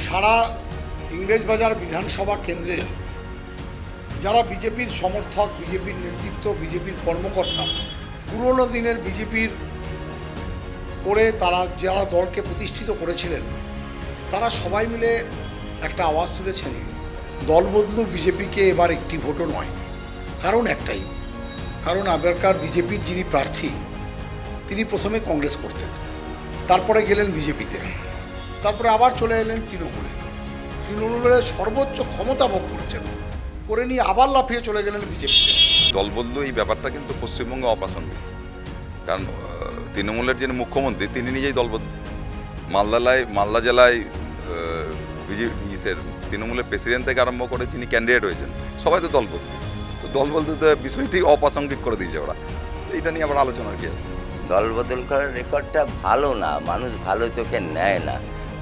সারা ইংরেজবাজার বিধানসভা কেন্দ্রের যারা বিজেপির সমর্থক, বিজেপির নেতৃত্ব, বিজেপির কর্মকর্তা, পুরনো দিনের বিজেপির করে তারা যারা দলকে প্রতিষ্ঠিত করেছিলেন, তারা সবাই মিলে একটা আওয়াজ তুলেছেন, দলবদলু বিজেপিকে এবার একটি ভোটও নয়। কারণ একটাই, কারণ আগেরকার বিজেপির যিনি প্রার্থী তিনি প্রথমে কংগ্রেস করতেন, তারপরে গেলেন বিজেপিতে, তারপরে আবার চলে এলেন তৃণমূলে। তৃণমূলের সর্বোচ্চ ক্ষমতা ভোগ করেছেন, করে নিয়ে আবার লাফিয়ে চলে গেলেন বিজেপিতে। দলবদলু এই ব্যাপারটা কিন্তু পশ্চিমবঙ্গে অপ্রাসঙ্গিক, কারণ তৃণমূলের যিনি মুখ্যমন্ত্রী তিনি নিজেই দলবদলু। মালদা জেলায় তৃণমূলের প্রেসিডেন্ট থেকে আরম্ভ করে যিনি ক্যান্ডিডেট হয়েছেন সবাই তো দলবদলু। তো দলবদলুতে বিষয়টি অপ্রাসঙ্গিক করে দিয়েছে ওরা। তো এটা নিয়ে আবার আলোচনার কি আছে? দলবদল করার রেকর্ডটা ভালো না, মানুষ ভালো চোখে নেয় না,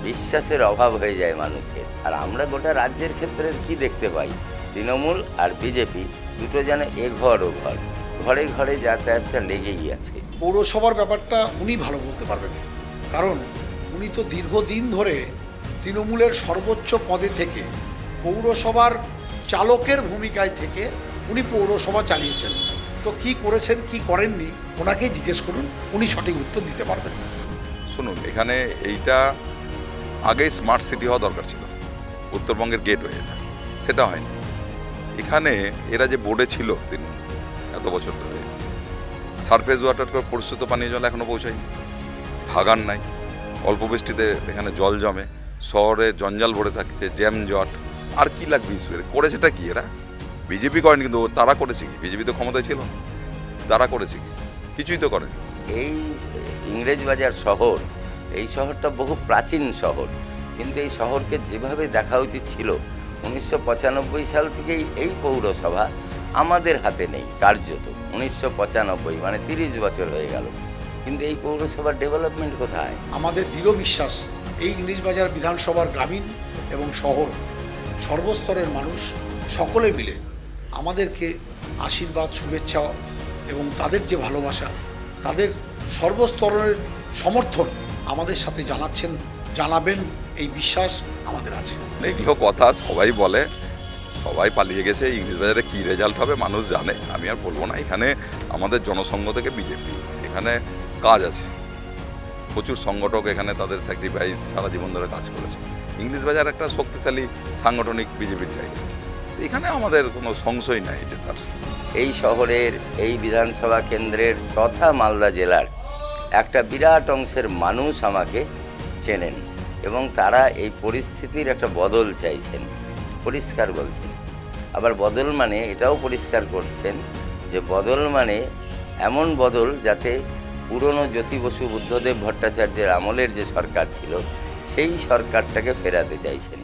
বিশ্বাসের অভাব হয়ে যায় মানুষের। আর আমরা গোটা রাজ্যের ক্ষেত্রে কি দেখতে পাই, তৃণমূল আর বিজেপি দুটো যেন এ ঘর ও ঘর, ঘরে ঘরে যাতায়াতটা লেগেই আছে। পৌরসভার ব্যাপারটা উনি ভালো বলতে পারবেন, কারণ উনি তো দীর্ঘদিন ধরে তৃণমূলের সর্বোচ্চ পদে থেকে, পৌরসভার চালকের ভূমিকায় থেকে উনি পৌরসভা চালিয়েছেন। তো কি করেছেন কি করেননি ওনাকেই জিজ্ঞেস করুন, উনি সঠিক উত্তর দিতে পারবেন। শুনুন, এখানে এইটা আগেই স্মার্ট সিটি হওয়া দরকার ছিল, উত্তরবঙ্গের গেটওয়ে, এটা সেটা হয়নি। এখানে এরা যে বোর্ডে ছিল তৃণমূল এত বছর ধরে, সারফেস ওয়াটার করে পরিশুদ্ধ পানীয় জল এখনও পৌঁছায়নি, ভাগান নাই, অল্প বৃষ্টিতে এখানে জল জমে, শহরে জঞ্জাল ভরে থাকছে, জ্যাম জট। আর কি লাগবে ইস্যু? করেছেটা কি এরা? বিজেপি করেনি, কিন্তু তারা করেছে কি? বিজেপি তো ক্ষমতায় ছিল না, তারা করেছে কি? কিছুই তো করেনি। এই ইংরেজবাজার শহর, এই শহরটা বহু প্রাচীন শহর, কিন্তু এই শহরকে যেভাবে দেখা উচিত ছিল 1995 সাল থেকেই এই পৌরসভা আমাদের হাতে নেই কার্যত। 1995 মানে 30 বছর হয়ে গেল, কিন্তু এই পৌরসভার ডেভেলপমেন্ট কোথায়? আমাদের দৃঢ় বিশ্বাস এই ইংরেজবাজার বিধানসভার গ্রামীণ এবং শহর সর্বস্তরের মানুষ সকলে মিলে আমাদেরকে আশীর্বাদ, শুভেচ্ছা এবং তাদের যে ভালোবাসা, তাদের সর্বস্তরের সমর্থন আমাদের সাথে জানাবেন, এই বিশ্বাস আমাদের আছে। এগুলো কথা সবাই বলে, সবাই পালিয়ে গেছে। ইংরেজবাজারে কী রেজাল্ট হবে মানুষ জানে, আমি আর বলবো না। এখানে আমাদের জনসংঘ থেকে বিজেপি, এখানে কাজ আছে, প্রচুর সংগঠক এখানে তাদের স্যাক্রিফাইস সারা জীবন ধরে কাজ করেছে। ইংরেজবাজার একটা শক্তিশালী সাংগঠনিক বিজেপির জায়গা, এখানে আমাদের কোনো সংশয় নাই যে তার। এই শহরের, এই বিধানসভা কেন্দ্রের তথা মালদা জেলার একটা বিরাট অংশের মানুষ আমাকে চেনেন এবং তারা এই পরিস্থিতির একটা বদল চাইছেন, পরিষ্কার বলছেন। আবার বদল মানে এটাও পরিষ্কার করছেন যে বদল মানে এমন বদল যাতে পুরনো জ্যোতি বসু, বুদ্ধদেব ভট্টাচার্যের আমলের যে সরকার ছিল সেই সরকারটাকে ফেরাতে চাইছেন।